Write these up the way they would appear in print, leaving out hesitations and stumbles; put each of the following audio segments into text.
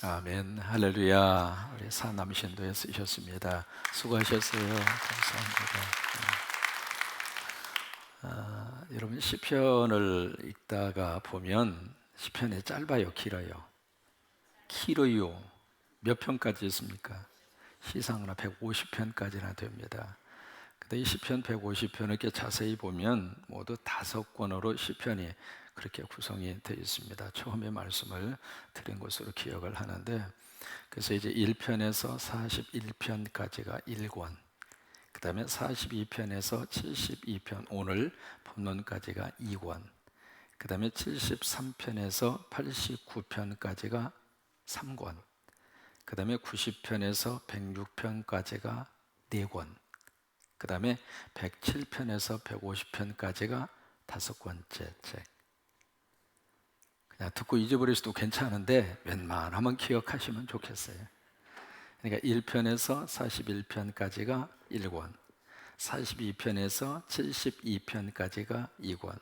아멘, 할렐루야. 우리 사남신도에 쓰셨습니다. 수고하셨어요. 감사합니다. 여러분 시편을 읽다가 보면 시편이 짧아요, 길어요? 길어요. 몇 편까지 있습니까? 시상하나 150편까지나 됩니다. 근데 이 시편 150편을 이렇게 자세히 보면 모두 5권으로 시편이 그렇게 구성이 되어 있습니다. 처음에 말씀을 드린 것으로 기억을 하는데, 그래서 이제 1편에서 41편까지가 1권, 그 다음에 42편에서 72편 오늘 본론까지가 2권, 그 다음에 73편에서 89편까지가 3권, 그 다음에 90편에서 106편까지가 4권, 그 다음에 107편에서 150편까지가 5권째 책. 그냥 듣고 잊어버릴 수도 괜찮은데 웬만하면 기억하시면 좋겠어요. 그러니까 1편에서 41편까지가 1권, 42편에서 72편까지가 2권,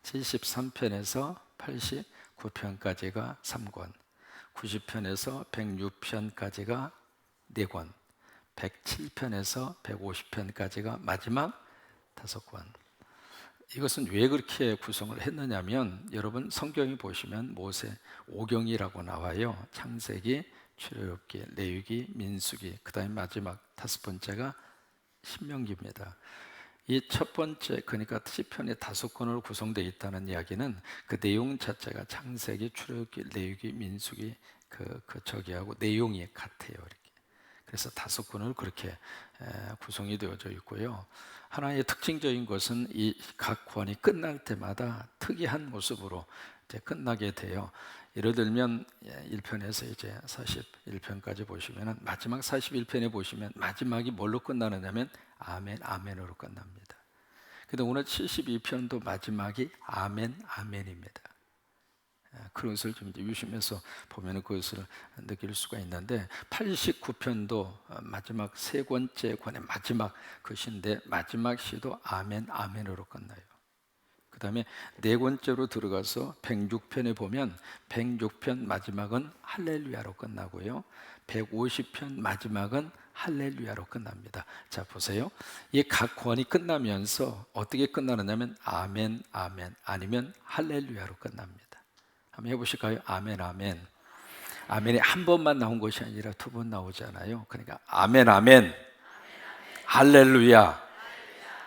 73편에서 89편까지가 3권, 90편에서 106편까지가 4권, 107편에서 150편까지가 마지막 5권. 이것은 왜 그렇게 구성을 했느냐면, 여러분 성경이 보시면 모세 오경이라고 나와요. 창세기, 출애굽기, 레위기, 민수기, 그 다음에 마지막 5번째가 신명기입니다. 이 첫 번째, 그러니까 시편의 5권으로 구성되어 있다는 이야기는 그 내용 자체가 창세기, 출애굽기, 레위기, 민수기 저기하고 내용이 같아요. 이렇게. 그래서 5권으로 그렇게 구성이 되어져 있고요. 하나의 특징적인 것은 이 각 권이 끝날 때마다 특이한 모습으로 이제 끝나게 돼요. 예를 들면 1편에서 이제 41편까지 보시면 마지막 41편에 보시면 마지막이 뭘로 끝나느냐면 아멘, 아멘으로 끝납니다. 근데 오늘 72편도 마지막이 아멘, 아멘입니다. 그런 것을 좀 유심해서 보면 그것을 느낄 수가 있는데, 89편도 마지막 3권째 권의 마지막 것인데 마지막 시도 아멘, 아멘으로 끝나요. 그 다음에 4권째로 들어가서 106편에 보면 106편 마지막은 할렐루야로 끝나고요, 150편 마지막은 할렐루야로 끝납니다. 자 보세요. 이 각 권이 끝나면서 어떻게 끝나느냐면 아멘, 아멘 아니면 할렐루야로 끝납니다. 한번 해보실까요? 아멘, 아멘. 아멘이 한 번만 나온 것이 아니라 2번 나오잖아요. 그러니까 아멘, 아멘, 할렐루야.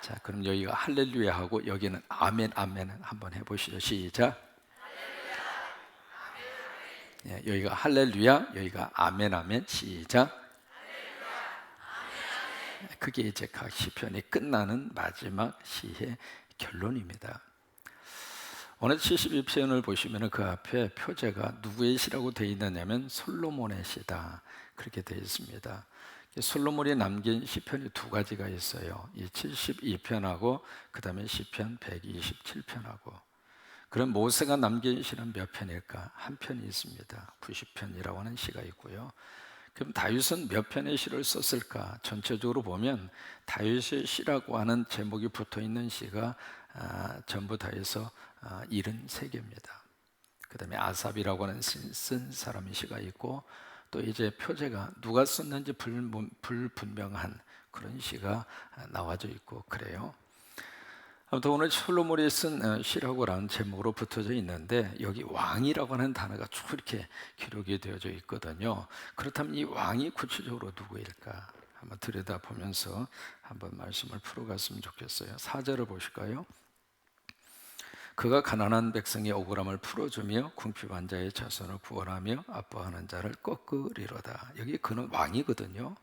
자, 그럼 여기가 할렐루야 하고 여기는 아멘, 아멘 한번 해보시죠. 시작. 예, 여기가 할렐루야, 여기가 아멘, 아멘. 시작. 그게 이제 각 시편이 끝나는 마지막 시의 결론입니다. 오늘 72편을 보시면 그 앞에 표제가 누구의 시라고 되어 있느냐면 솔로몬의 시다, 그렇게 되어 있습니다. 솔로몬이 남긴 시편이 2가지가 있어요. 이 72편하고 그 다음에 시편 127편하고. 그럼 모세가 남긴 시는 몇 편일까? 한 편이 있습니다. 90편이라고 하는 시가 있고요. 그럼 다윗은 몇 편의 시를 썼을까? 전체적으로 보면 다윗의 시라고 하는 제목이 붙어 있는 시가 전부 다 해서 73개입니다. 그 다음에 아삽이라고 하는 쓴 사람의 시가 있고, 또 이제 표제가 누가 썼는지 불분명한 그런 시가 나와져 있고 그래요. 아무튼 오늘 솔로몬이 쓴 시라고 하는 제목으로 붙어져 있는데, 여기 왕이라고 하는 단어가 쭉 이렇게 기록이 되어져 있거든요. 그렇다면 이 왕이 구체적으로 누구일까? 한번 들여다보면서 한번 말씀을 풀어갔으면 좋겠어요. 4절을 보실까요? 그가 가난한 백성의 억울함을 풀어주며 궁핍한 자의 자손을 구원하며 아파하는 자를 꺾으리로다. 여기 그는 왕이거든요.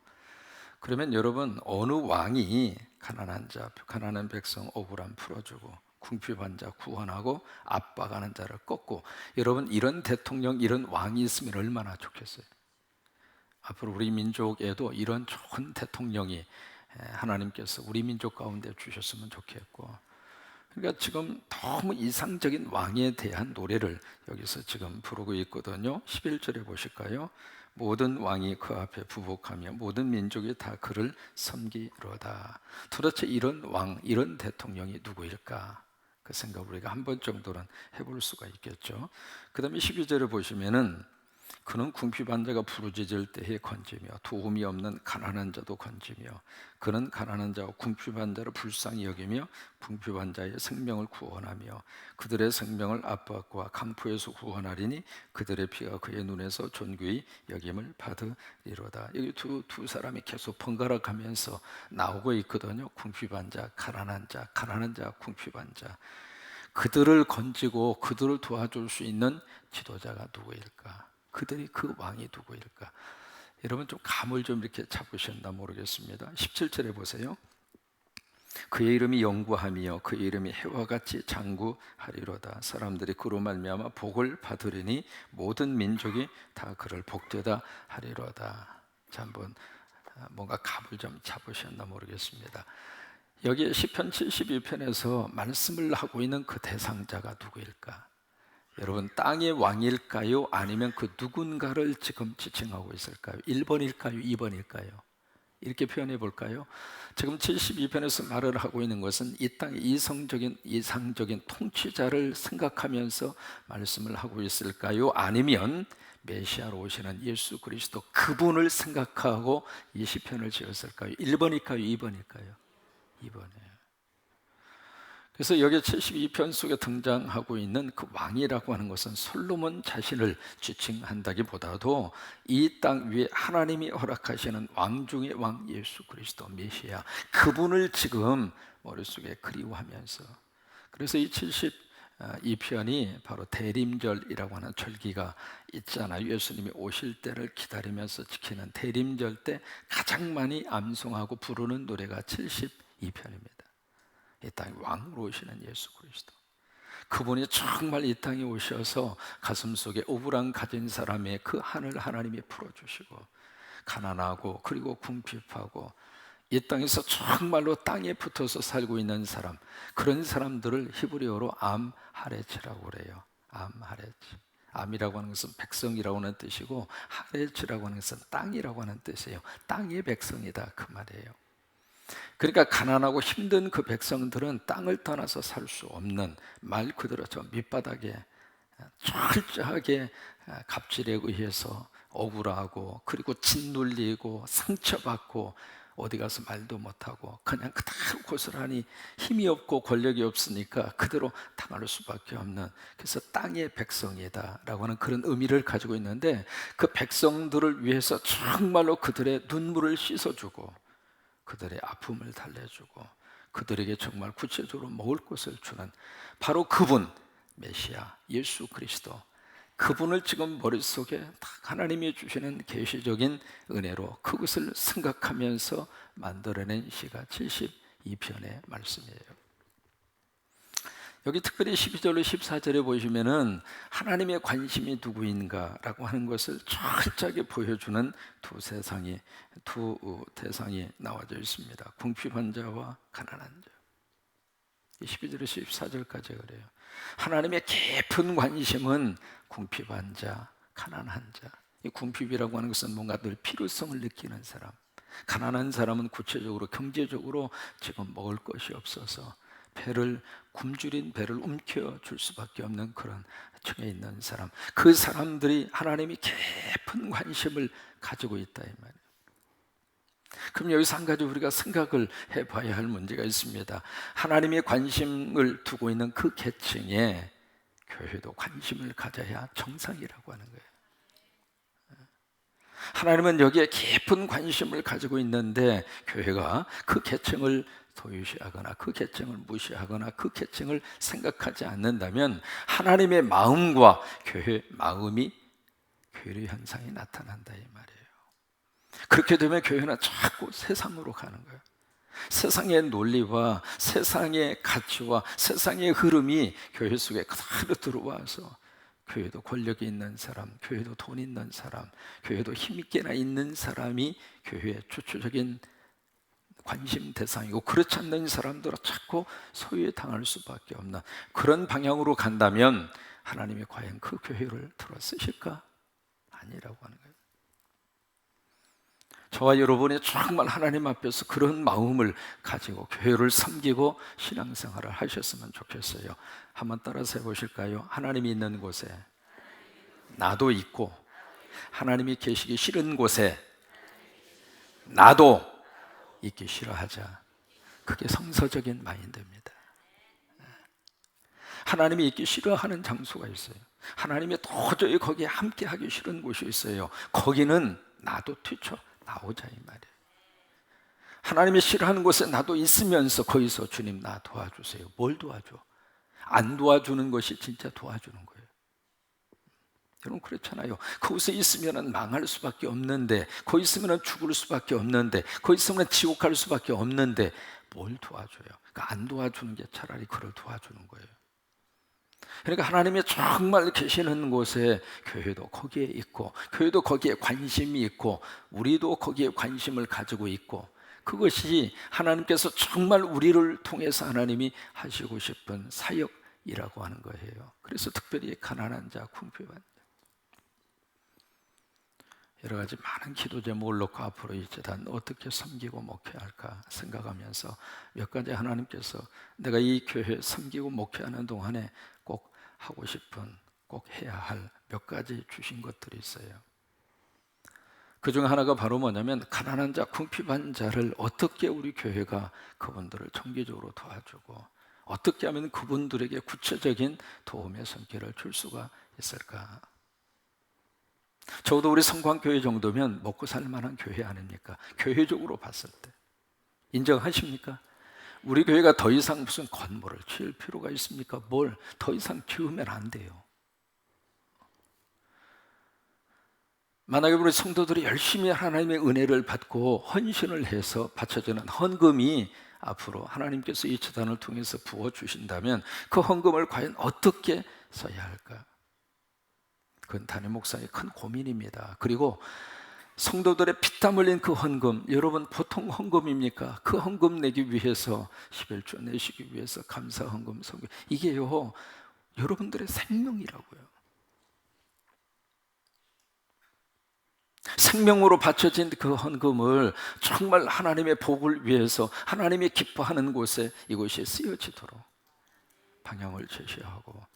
그러면 여러분, 어느 왕이 가난한 자, 가난한 백성 억울함 풀어주고 궁핍한 자 구원하고 압박하는 자를 꺾고, 여러분 이런 대통령, 이런 왕이 있으면 얼마나 좋겠어요. 앞으로 우리 민족에도 이런 좋은 대통령이 하나님께서 우리 민족 가운데 주셨으면 좋겠고, 그러니까 지금 너무 이상적인 왕에 대한 노래를 여기서 지금 부르고 있거든요. 11절에 보실까요? 모든 왕이 그 앞에 부복하며 모든 민족이 다 그를 섬기로다. 도대체 이런 왕, 이런 대통령이 누구일까? 그 생각을 우리가 한 번 정도는 해볼 수가 있겠죠. 그 다음에 12절을 보시면은 그는 궁핍한 자가 부르짖을 때에 건지며 도움이 없는 가난한 자도 건지며 그는 가난한 자와 궁핍한 자를 불쌍히 여기며 궁핍한 자의 생명을 구원하며 그들의 생명을 압박과 강포에서 구원하리니 그들의 피가 그의 눈에서 존귀히 여김을 받으리로다. 여기 두 사람이 계속 번갈아가면서 나오고 있거든요. 궁핍한 자, 가난한 자, 가난한 자, 궁핍한 자. 그들을 건지고 그들을 도와줄 수 있는 지도자가 누구일까? 그들이 그 왕이 누구일까? 여러분 좀 감을 좀 이렇게 잡으셨나 모르겠습니다. 17절에 보세요. 그의 이름이 영구함이요 그의 이름이 해와 같이 장구하리로다. 사람들이 그로 말미암아 복을 받으리니 모든 민족이 다 그를 복되다 하리로다. 자, 한번 뭔가 감을 좀 잡으셨나 모르겠습니다. 여기 시편 72편에서 말씀을 하고 있는 그 대상자가 누구일까? 여러분 땅의 왕일까요? 아니면 그 누군가를 지금 지칭하고 있을까요? 1번일까요? 2번일까요? 이렇게 표현해 볼까요? 지금 72편에서 말을 하고 있는 것은 이 땅의 이상적인 통치자를 생각하면서 말씀을 하고 있을까요? 아니면 메시아로 오시는 예수 그리스도 그분을 생각하고 이 시편을 지었을까요? 1번일까요? 2번일까요? 2번이에요. 그래서 여기 72편 속에 등장하고 있는 그 왕이라고 하는 것은 솔로몬 자신을 지칭한다기보다도 이 땅 위에 하나님이 허락하시는 왕 중의 왕 예수 그리스도 메시아 그분을 지금 머릿속에 그리워하면서 그래서 이 72편이 바로 대림절이라고 하는 절기가 있잖아요. 예수님이 오실 때를 기다리면서 지키는 대림절 때 가장 많이 암송하고 부르는 노래가 72편입니다. 이 땅에 왕으로 오시는 예수 그리스도 그분이 정말 이 땅에 오셔서 가슴속에 억울함 가진 사람의 그 한을 하나님이 풀어주시고 가난하고 그리고 궁핍하고 이 땅에서 정말로 땅에 붙어서 살고 있는 사람 그런 사람들을 히브리어로 암하레츠라고 그래요. 암하레츠. 암이라고 하는 것은 백성이라고 하는 뜻이고 하레츠라고 하는 것은 땅이라고 하는 뜻이에요. 땅의 백성이다 그 말이에요. 그러니까 가난하고 힘든 그 백성들은 땅을 떠나서 살 수 없는 말 그대로 저 밑바닥에 철저하게 갑질에 의해서 억울하고 그리고 짓눌리고 상처받고 어디 가서 말도 못하고 그냥 그대로 고스란히 힘이 없고 권력이 없으니까 그대로 당할 수밖에 없는 그래서 땅의 백성이다라고 하는 그런 의미를 가지고 있는데 그 백성들을 위해서 정말로 그들의 눈물을 씻어주고 그들의 아픔을 달래주고 그들에게 정말 구체적으로 먹을 것을 주는 바로 그분 메시아 예수 그리스도 그분을 지금 머릿속에 하나님이 주시는 계시적인 은혜로 그것을 생각하면서 만들어낸 시가 72편의 말씀이에요. 여기 특별히 12절로 14절에 보시면은 하나님의 관심이 누구인가라고 하는 것을 철저하게 보여주는 두 대상이 나와져 있습니다. 궁핍한 자와 가난한 자. 12절에서 14절까지 그래요. 하나님의 깊은 관심은 궁핍한 자, 가난한 자. 이 궁핍이라고 하는 것은 뭔가 늘 필요성을 느끼는 사람. 가난한 사람은 구체적으로 경제적으로 지금 먹을 것이 없어서 굶주린 배를 움켜줄 수밖에 없는 그런 층에 있는 사람 그 사람들이 하나님이 깊은 관심을 가지고 있다 이 말이에요. 그럼 여기서 한 가지 우리가 생각을 해봐야 할 문제가 있습니다. 하나님의 관심을 두고 있는 그 계층에 교회도 관심을 가져야 정상이라고 하는 거예요. 하나님은 여기에 깊은 관심을 가지고 있는데 교회가 그 계층을 도유시하거나 그 계층을 무시하거나 그 계층을 생각하지 않는다면 하나님의 마음과 교회 마음이 괴리 현상이 나타난다 이 말이에요. 그렇게 되면 교회는 자꾸 세상으로 가는 거예요. 세상의 논리와 세상의 가치와 세상의 흐름이 교회 속에 그대로 들어와서 교회도 권력이 있는 사람, 교회도 돈 있는 사람, 교회도 힘있게나 있는 사람이 교회의 주체적인 관심 대상이고 그렇지 않는 사람들은 자꾸 소유에 당할 수밖에 없는 그런 방향으로 간다면 하나님이 과연 그 교회를 들어 쓰실까? 아니라고 하는 거예요. 저와 여러분이 정말 하나님 앞에서 그런 마음을 가지고 교회를 섬기고 신앙생활을 하셨으면 좋겠어요. 한번 따라서 해보실까요? 하나님이 있는 곳에 나도 있고 하나님이 계시기 싫은 곳에 나도 있기 싫어하자. 그게 성서적인 마인드입니다. 하나님이 있기 싫어하는 장소가 있어요. 하나님이 도저히 거기에 함께 하기 싫은 곳이 있어요. 거기는 나도 뛰쳐 나오자 이 말이에요. 하나님이 싫어하는 곳에 나도 있으면서 거기서 주님 나 도와주세요. 뭘 도와줘? 안 도와주는 것이 진짜 도와주는 거예요. 여러분 그렇잖아요. 거기서 있으면 망할 수밖에 없는데, 거기 있으면 죽을 수밖에 없는데, 거기 있으면 지옥 갈 수밖에 없는데 뭘 도와줘요? 그러니까 안 도와주는 게 차라리 그를 도와주는 거예요. 그러니까 하나님이 정말 계시는 곳에 교회도 거기에 있고, 교회도 거기에 관심이 있고, 우리도 거기에 관심을 가지고 있고, 그것이 하나님께서 정말 우리를 통해서 하나님이 하시고 싶은 사역이라고 하는 거예요. 그래서 특별히 가난한 자, 궁핍한 자, 여러 가지 많은 기도 제목을 놓고 앞으로 이 재단 어떻게 섬기고 목회할까 생각하면서 몇 가지 하나님께서 내가 이 교회 섬기고 목회하는 동안에 꼭 하고 싶은, 꼭 해야 할 몇 가지 주신 것들이 있어요. 그 중 하나가 바로 뭐냐면 가난한 자, 궁핍한 자를 어떻게 우리 교회가 그분들을 정기적으로 도와주고 어떻게 하면 그분들에게 구체적인 도움의 손길을 줄 수가 있을까. 적어도 우리 성광교회 정도면 먹고 살 만한 교회 아닙니까? 교회적으로 봤을 때 인정하십니까? 우리 교회가 더 이상 무슨 건물을 지을 필요가 있습니까? 뭘 더 이상 지으면 안 돼요. 만약에 우리 성도들이 열심히 하나님의 은혜를 받고 헌신을 해서 바쳐지는 헌금이 앞으로 하나님께서 이 재단을 통해서 부어주신다면 그 헌금을 과연 어떻게 써야 할까? 그건 담임 목사의 큰 고민입니다. 그리고 성도들의 피땀 흘린 그 헌금, 여러분 보통 헌금입니까? 그 헌금 내기 위해서 11조 내시기 위해서 감사 헌금, 성금, 이게요 여러분들의 생명이라고요. 생명으로 바쳐진 그 헌금을 정말 하나님의 복을 위해서 하나님이 기뻐하는 곳에 이곳이 쓰여지도록 방향을 제시하고,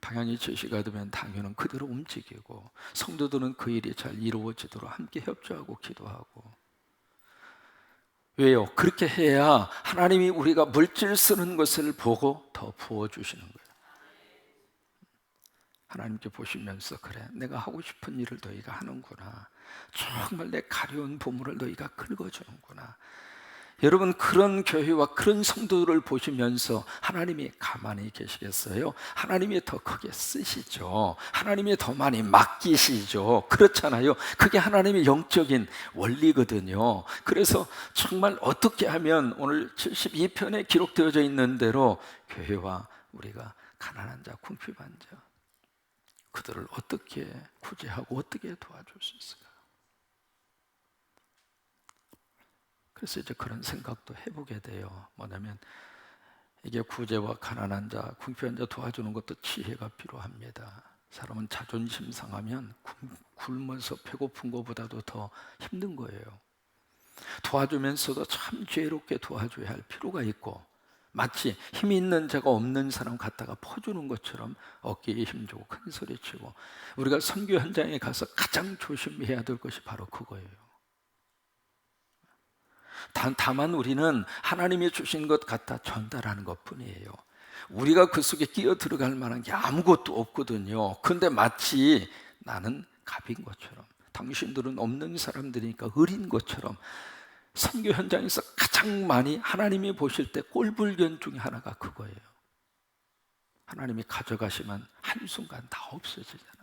방향이 제시가 되면 당연은 그대로 움직이고, 성도들은 그 일이 잘 이루어지도록 함께 협조하고 기도하고. 왜요? 그렇게 해야 하나님이 우리가 물질 쓰는 것을 보고 더 부어주시는 거예요. 하나님께 보시면서 그래, 내가 하고 싶은 일을 너희가 하는구나, 정말 내 가려운 보물을 너희가 긁어주는구나. 여러분 그런 교회와 그런 성도들을 보시면서 하나님이 가만히 계시겠어요? 하나님이 더 크게 쓰시죠. 하나님이 더 많이 맡기시죠. 그렇잖아요. 그게 하나님의 영적인 원리거든요. 그래서 정말 어떻게 하면 오늘 72편에 기록되어져 있는 대로 교회와 우리가 가난한 자, 궁핍한 자, 그들을 어떻게 구제하고 어떻게 도와줄 수 있을까? 그래서 이제 그런 생각도 해보게 돼요. 뭐냐면 이게 구제와 가난한 자, 궁핍한 자 도와주는 것도 지혜가 필요합니다. 사람은 자존심 상하면 굶어서 배고픈 것보다도 더 힘든 거예요. 도와주면서도 참 지혜롭게 도와줘야 할 필요가 있고, 마치 힘이 있는 자가 없는 사람 갖다가 퍼주는 것처럼 어깨에 힘주고 큰 소리치고, 우리가 선교 현장에 가서 가장 조심해야 될 것이 바로 그거예요. 다만 우리는 하나님이 주신 것 갖다 전달하는 것뿐이에요. 우리가 그 속에 끼어 들어갈 만한 게 아무것도 없거든요. 그런데 마치 나는 갑인 것처럼, 당신들은 없는 사람들이니까 을인 것처럼, 선교 현장에서 가장 많이 하나님이 보실 때 꼴불견 중에 하나가 그거예요. 하나님이 가져가시면 한순간 다 없어지잖아.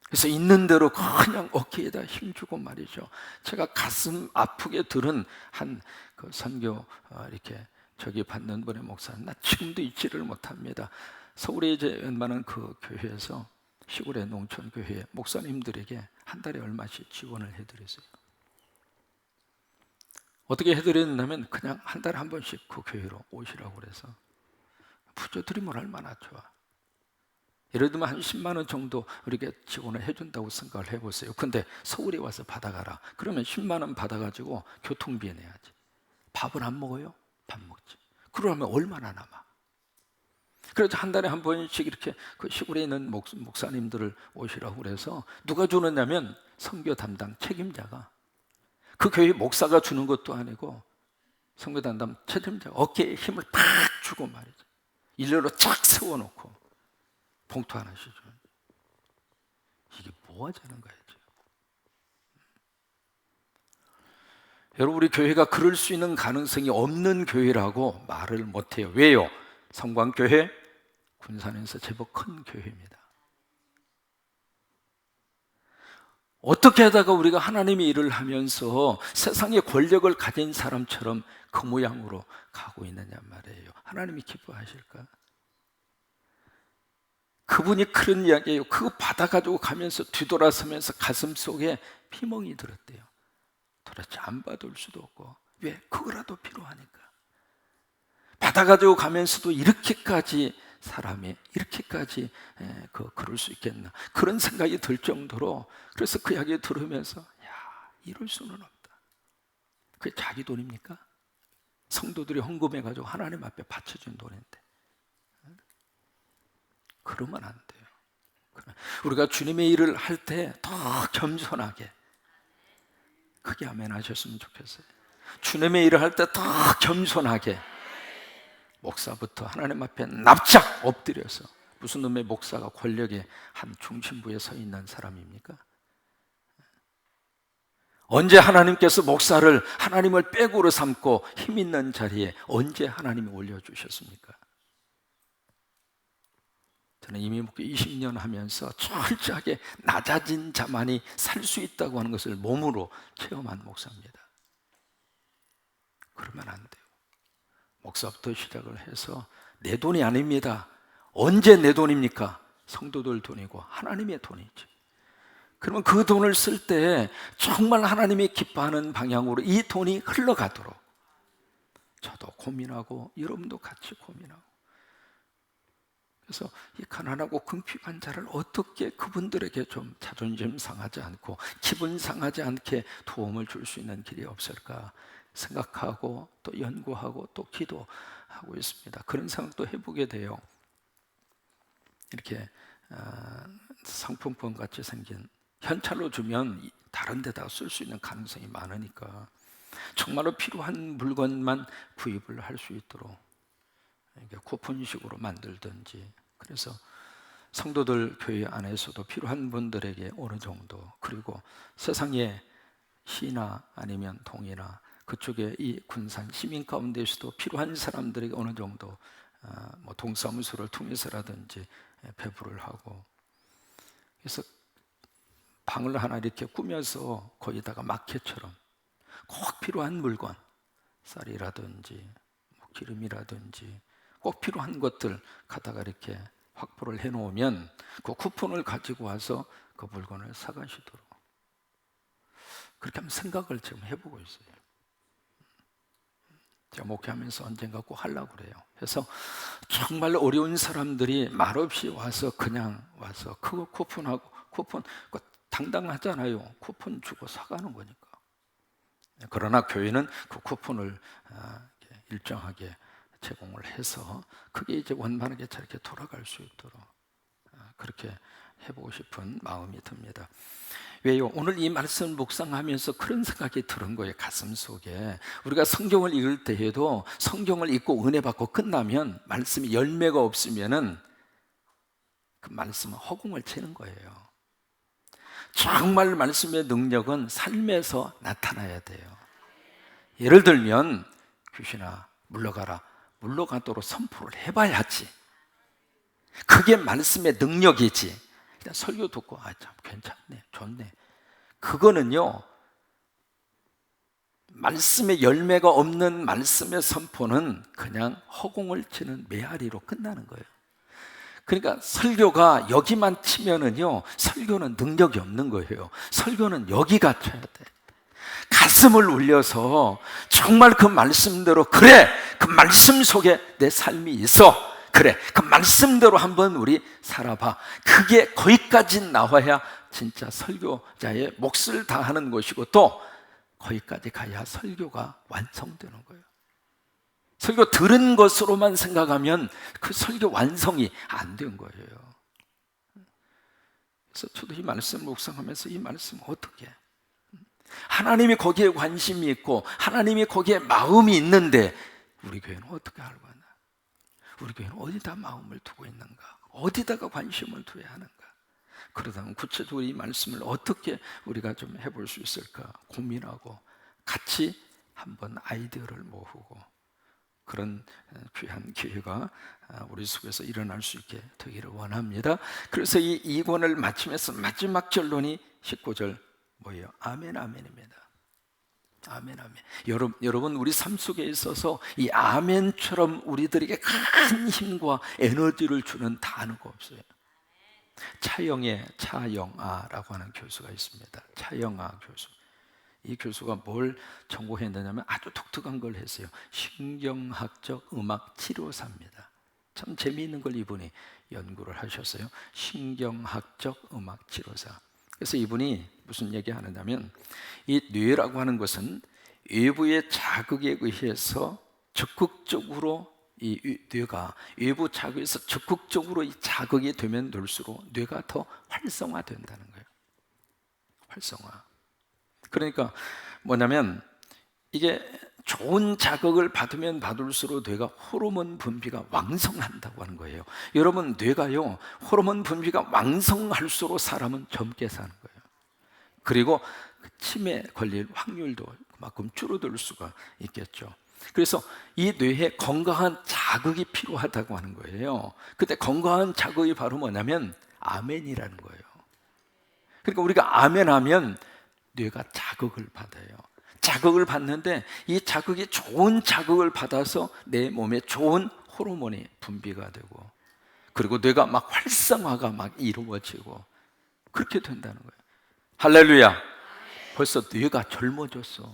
그래서 있는 대로 그냥 어깨에다 힘주고 말이죠. 제가 가슴 아프게 들은 한 그 선교 이렇게 저기 받는 분의 목사는 나 지금도 잊지를 못합니다. 서울에 이제 웬만한 그 교회에서 시골의 농촌 교회 목사님들에게 한 달에 얼마씩 지원을 해드렸어요. 어떻게 해드렸냐면 그냥 한 달에 한 번씩 그 교회로 오시라고 그래서 부자들이 얼마나 좋아. 예를 들면 한 10만 원 정도 이렇게 지원을 해준다고 생각을 해보세요. 근데 서울에 와서 받아가라. 그러면 10만 원 받아가지고 교통비에 내야지. 밥은 안 먹어요? 밥 먹지. 그러면 얼마나 남아? 그래서 한 달에 한 번씩 이렇게 그 시골에 있는 목사님들을 오시라고 그래서 누가 주느냐면 선교 담당 책임자가, 그 교회 목사가 주는 것도 아니고 선교 담당 책임자가 어깨에 힘을 팍 주고 말이죠. 일렬로 쫙 세워놓고 봉투 하나씩 줘요. 이게 뭐 하자는 거예요? 여러분, 우리 교회가 그럴 수 있는 가능성이 없는 교회라고 말을 못해요. 왜요? 성광교회 군산에서 제법 큰 교회입니다. 어떻게 하다가 우리가 하나님의 일을 하면서 세상의 권력을 가진 사람처럼 그 모양으로 가고 있느냐 말이에요. 하나님이 기뻐하실까? 그분이 그런 이야기예요. 그거 받아가지고 가면서 뒤돌아서면서 가슴 속에 피멍이 들었대요. 도대체 안 받을 수도 없고, 왜? 그거라도 필요하니까. 받아가지고 가면서도 이렇게까지 사람이 이렇게까지 그럴 수 있겠나, 그런 생각이 들 정도로. 그래서 그 이야기 들으면서 야, 이럴 수는 없다. 그게 자기 돈입니까? 성도들이 헌금해가지고 하나님 앞에 바쳐준 돈인데 그러면 안 돼요. 우리가 주님의 일을 할 때 더 겸손하게, 크게 아멘 하셨으면 좋겠어요. 주님의 일을 할 때 더 겸손하게, 목사부터 하나님 앞에 납작 엎드려서. 무슨 놈의 목사가 권력의 한 중심부에 서 있는 사람입니까? 언제 하나님께서 목사를, 하나님을 빼고로 삼고 힘 있는 자리에 언제 하나님이 올려주셨습니까? 저는 이미 목회 20년 하면서 철저하게 낮아진 자만이 살 수 있다고 하는 것을 몸으로 체험한 목사입니다. 그러면 안 돼요. 목사부터 시작을 해서 내 돈이 아닙니다. 언제 내 돈입니까? 성도들 돈이고 하나님의 돈이죠. 그러면 그 돈을 쓸 때 정말 하나님이 기뻐하는 방향으로 이 돈이 흘러가도록 저도 고민하고 여러분도 같이 고민하고. 그래서 이 가난하고 궁핍한 자를 어떻게 그분들에게 좀 자존심 상하지 않고 기분 상하지 않게 도움을 줄 수 있는 길이 없을까 생각하고 또 연구하고 또 기도하고 있습니다. 그런 생각도 해보게 돼요. 이렇게 상품권 같이 생긴, 현찰로 주면 다른 데다가 쓸 수 있는 가능성이 많으니까 정말로 필요한 물건만 구입을 할 수 있도록 쿠폰식으로 만들든지. 그래서 성도들 교회 안에서도 필요한 분들에게 어느 정도, 그리고 세상의 시나 아니면 동이나 그쪽에 이 군산 시민 가운데서도 필요한 사람들에게 어느 정도 뭐 동사무소를 통해서라든지 배부를 하고. 그래서 방을 하나 이렇게 꾸며서 거기다가 마켓처럼 꼭 필요한 물건, 쌀이라든지 뭐 기름이라든지 꼭 필요한 것들 갖다가 이렇게 확보를 해놓으면 그 쿠폰을 가지고 와서 그 물건을 사가시도록, 그렇게 한번 생각을 지금 해보고 있어요. 제가 목회하면서 언젠가 꼭 하려고 그래요. 그래서 정말 어려운 사람들이 말없이 와서 그냥 와서 그거 쿠폰하고, 쿠폰 당당하잖아요. 쿠폰 주고 사가는 거니까. 그러나 교회는 그 쿠폰을 일정하게 제공을 해서 그게 이제 원만하게 저렇게 돌아갈 수 있도록 그렇게 해보고 싶은 마음이 듭니다. 왜요? 오늘 이 말씀 묵상하면서 그런 생각이 드는 거예요. 가슴 속에. 우리가 성경을 읽을 때에도 성경을 읽고 은혜 받고 끝나면 말씀이 열매가 없으면은 그 말씀은 허공을 치는 거예요. 정말 말씀의 능력은 삶에서 나타나야 돼요. 예를 들면 귀신아 물러가라, 물러가도록 선포를 해봐야지. 그게 말씀의 능력이지. 그냥 설교 듣고 참 괜찮네, 좋네, 그거는요, 말씀의 열매가 없는 말씀의 선포는 그냥 허공을 치는 메아리로 끝나는 거예요. 그러니까 설교가 여기만 치면은요, 설교는 능력이 없는 거예요. 설교는 여기가 쳐야 돼. 가슴을 울려서 정말 그 말씀대로, 그래, 그 말씀 속에 내 삶이 있어, 그래, 그 말씀대로 한번 우리 살아봐. 그게 거기까지 나와야 진짜 설교자의 몫을 다하는 것이고, 또 거기까지 가야 설교가 완성되는 거예요. 설교 들은 것으로만 생각하면 그 설교 완성이 안 된 거예요. 그래서 저도 이 말씀을 묵상하면서 이 말씀 어떻게, 하나님이 거기에 관심이 있고 하나님이 거기에 마음이 있는데 우리 교회는 어떻게 알고 있나? 우리 교회는 어디다 마음을 두고 있는가? 어디다가 관심을 둬야 하는가? 그러다면 구체적으로 이 말씀을 어떻게 우리가 좀 해볼 수 있을까 고민하고 같이 한번 아이디어를 모으고 그런 귀한 기회가 우리 속에서 일어날 수 있게 되기를 원합니다. 그래서 이 2권을 마치면서 마지막 결론이 19절 뭐예요? 아멘, 아멘입니다. 아멘, 아멘. 여러분 우리 삶 속에 있어서 이 아멘처럼 우리들에게 큰 힘과 에너지를 주는 단어가 없어요. 차영아라고 하는 교수가 있습니다. 차영아 교수. 이 교수가 뭘 전공했느냐면 아주 독특한 걸 했어요. 신경학적 음악 치료사입니다. 참 재미있는 걸 이분이 연구를 하셨어요. 신경학적 음악 치료사. 그래서 이분이 무슨 얘기 하느냐면 이 뇌라고 하는 것은 외부의 자극에 의해서 적극적으로 이 뇌가 외부 자극에서 적극적으로 이 자극이 되면 될수록 뇌가 더 활성화된다는 거예요. 활성화. 그러니까 뭐냐면 이게 좋은 자극을 받으면 받을수록 뇌가 호르몬 분비가 왕성한다고 하는 거예요. 여러분 뇌가요 호르몬 분비가 왕성할수록 사람은 젊게 사는 거예요. 그리고 치매 걸릴 확률도 그만큼 줄어들 수가 있겠죠. 그래서 이 뇌에 건강한 자극이 필요하다고 하는 거예요. 근데 건강한 자극이 바로 뭐냐면 아멘이라는 거예요. 그러니까 우리가 아멘하면 뇌가 자극을 받아요. 자극을 받는데 이 자극이 좋은 자극을 받아서 내 몸에 좋은 호르몬이 분비가 되고 그리고 뇌가 막 활성화가 막 이루어지고 그렇게 된다는 거예요. 할렐루야. 벌써 뇌가 젊어졌어.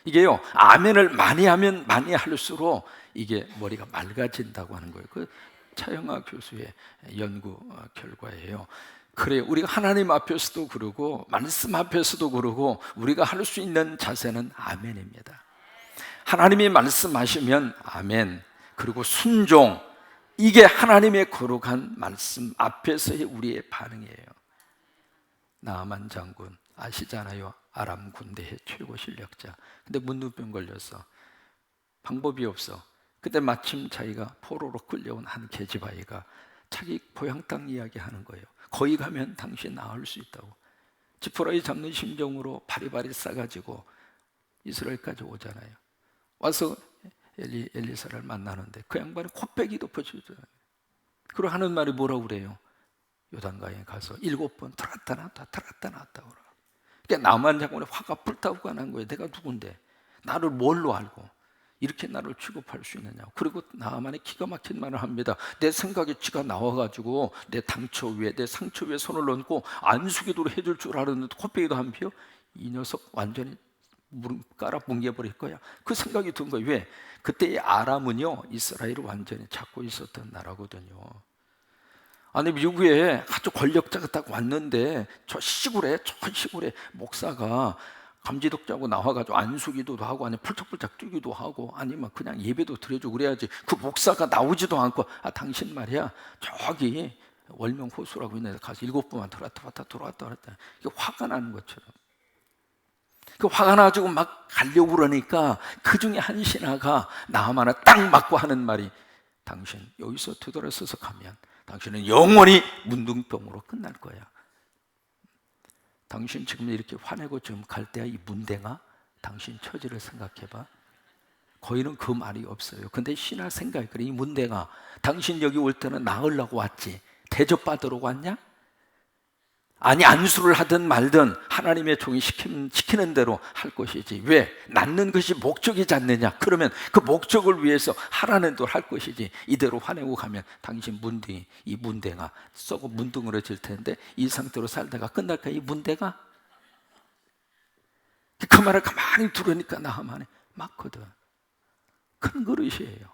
이게요 아멘을 많이 하면 많이 할수록 이게 머리가 맑아진다고 하는 거예요. 그 차영아 교수의 연구 결과예요. 그래요. 우리가 하나님 앞에서도 그러고 말씀 앞에서도 그러고 우리가 할 수 있는 자세는 아멘입니다. 하나님이 말씀하시면 아멘, 그리고 순종, 이게 하나님의 거룩한 말씀 앞에서의 우리의 반응이에요. 나아만 장군 아시잖아요. 아람 군대의 최고 실력자. 근데 문둥병 걸렸어. 방법이 없어. 그때 마침 자기가 포로로 끌려온 한 계집아이가 자기 고향 땅 이야기하는 거예요. 거기 가면 당신 나을 수 있다고. 지푸라기 잡는 심정으로 바리바리 싸가지고 이스라엘까지 오잖아요. 와서 엘리사를 만나는데 그 양반이 코빼기 덮어주잖아요. 그리고 하는 말이 뭐라고 그래요? 요단강에 가서 7번 들어갔다 나왔다 들어갔다 나왔다 그러. 그러니까 나만 장군의 화가 불타고 난 거예요. 내가 누군데? 나를 뭘로 알고 이렇게 나를 취급할 수 있느냐. 그리고 나만의 기가 막힌 말을 합니다. 내 생각에 쥐가 나와가지고 내 당처 위에 내 상처 위에 손을 얹고 안수기도로 해줄 줄 알았는데 코빼기도 안 피워? 이 녀석 완전히 무릎 깔아 뭉개버릴 거야. 그 생각이 든 거예요. 왜? 그때 아람은요 이스라엘을 완전히 잡고 있었던 나라거든요. 아니 미국에 아주 권력자가 딱 왔는데 저 시골에 목사가 감지독자고 나와가지고 안수기도도 하고 아니 펄쩍펄쩍 뛰기도 하고 아니면 그냥 예배도 드려주고 그래야지. 그 목사가 나오지도 않고 당신 말이야 저기 월명 호수라고 있는데 가서 7번만 들어왔다 이게 화가 나는 것처럼. 그 화가 나가지고 막 가려고 그러니까 그 중에 한 신하가 나하마나 딱 맞고 하는 말이 당신 여기서 되돌아서서 가면 당신은 영원히 문둥병으로 끝날 거야. 당신 지금 이렇게 화내고 지금 갈 때야 이 문대가 당신 처지를 생각해봐. 거기는 그 말이 없어요. 근데 신하 생각이 그래. 이 문대가 당신 여기 올 때는 나으려고 왔지 대접받으러 왔냐? 아니 안수를 하든 말든 하나님의 종이 시키는 대로 할 것이지. 왜? 낳는 것이 목적이지 않느냐? 그러면 그 목적을 위해서 하라는 대로 할 것이지. 이대로 화내고 가면 당신 문둥이 이 문대가 썩어 문둥으로질 텐데 이 상태로 살다가 끝날까 이 문대가? 그 말을 가만히 들으니까 나하만에 맞거든. 큰 그릇이에요.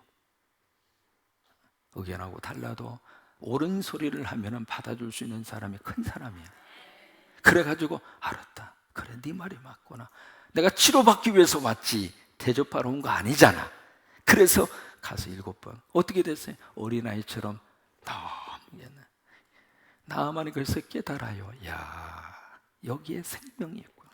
의견하고 달라도 옳은 소리를 하면 받아줄 수 있는 사람이 큰 사람이야. 그래가지고 알았다. 그래 네 말이 맞구나. 내가 치료받기 위해서 왔지 대접하러 온 거 아니잖아. 그래서 가서 7번 어떻게 됐어요? 어린아이처럼 너무 나아만이 그래서 깨달아요. 야, 여기에 생명이 있구나.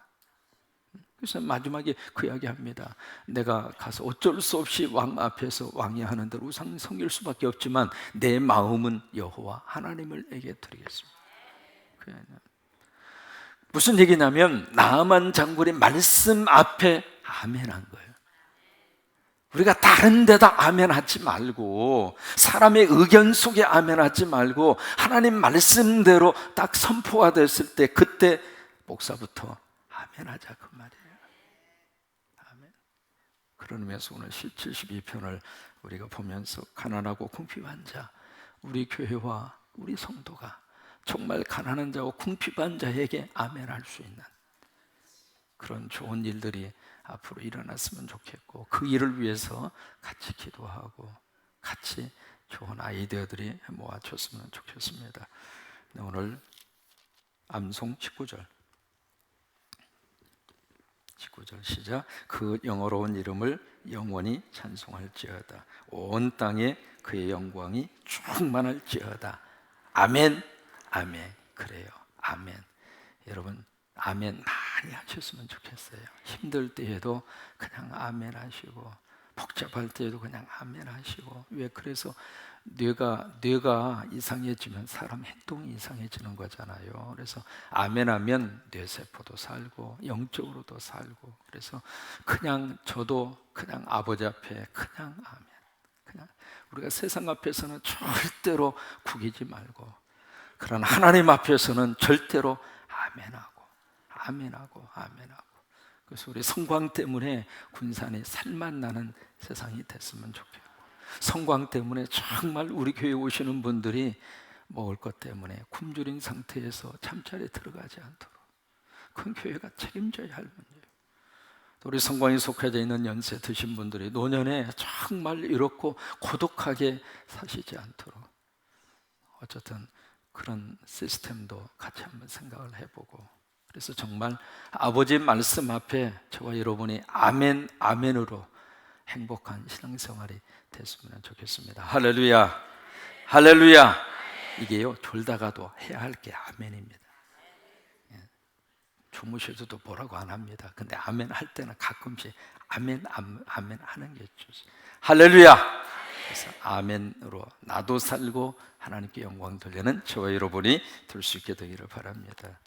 그래서 마지막에 그 이야기합니다. 내가 가서 어쩔 수 없이 왕 앞에서 왕이 하는 대로 우상 섬길 수밖에 없지만 내 마음은 여호와 하나님을에게 드리겠습니다. 무슨 얘기냐면 나아만 장군의 말씀 앞에 아멘한 거예요. 우리가 다른 데다 아멘하지 말고 사람의 의견 속에 아멘하지 말고 하나님 말씀대로 딱 선포가 됐을 때 그때 목사부터 아멘하자 그 말이에요. 아멘. 그런 의미에서 오늘 시 72편을 우리가 보면서 가난하고 궁핍한 자, 우리 교회와 우리 성도가 정말 가난한 자와 궁핍한 자에게 아멘할 수 있는 그런 좋은 일들이 앞으로 일어났으면 좋겠고, 그 일을 위해서 같이 기도하고 같이 좋은 아이디어들이 모아졌으면 좋겠습니다. 오늘 암송 19절 시작. 그 영어로운 이름을 영원히 찬송할지어다. 온 땅에 그의 영광이 충만할지어다. 아멘. 아멘. 그래요. 아멘. 여러분 아멘 많이 하셨으면 좋겠어요. 힘들 때에도 그냥 아멘 하시고, 복잡할 때에도 그냥 아멘 하시고. 왜? 그래서 뇌가 이상해지면 사람 행동이 이상해지는 거잖아요. 그래서 아멘 하면 뇌세포도 살고 영적으로도 살고. 그래서 그냥 저도 그냥 아버지 앞에 그냥 아멘. 그냥 우리가 세상 앞에서는 절대로 구기지 말고, 그러나 하나님 앞에서는 절대로 아멘하고 아멘하고 아멘하고. 그래서 우리 성광 때문에 군산이 살맛 나는 세상이 됐으면 좋겠고, 성광 때문에 정말 우리 교회에 오시는 분들이 먹을 것 때문에 굶주린 상태에서 잠자리에 들어가지 않도록, 그건 교회가 책임져야 할 문제예요. 우리 성광에 속해져 있는 연세 드신 분들이 노년에 정말 이렇고 고독하게 사시지 않도록 어쨌든 그런 시스템도 같이 한번 생각을 해보고, 그래서 정말 아버지 말씀 앞에 저와 여러분이 아멘, 아멘으로 행복한 신앙생활이 됐으면 좋겠습니다. 할렐루야, 할렐루야. 이게요, 졸다가도 해야 할 게 아멘입니다. 주무셔도 뭐라고 안 합니다. 근데 아멘 할 때는 가끔씩 아멘, 아멘 하는 게 좋습니다. 할렐루야. 그래서 아멘으로 나도 살고 하나님께 영광 돌리는 저와 여러분이 될 수 있게 되기를 바랍니다.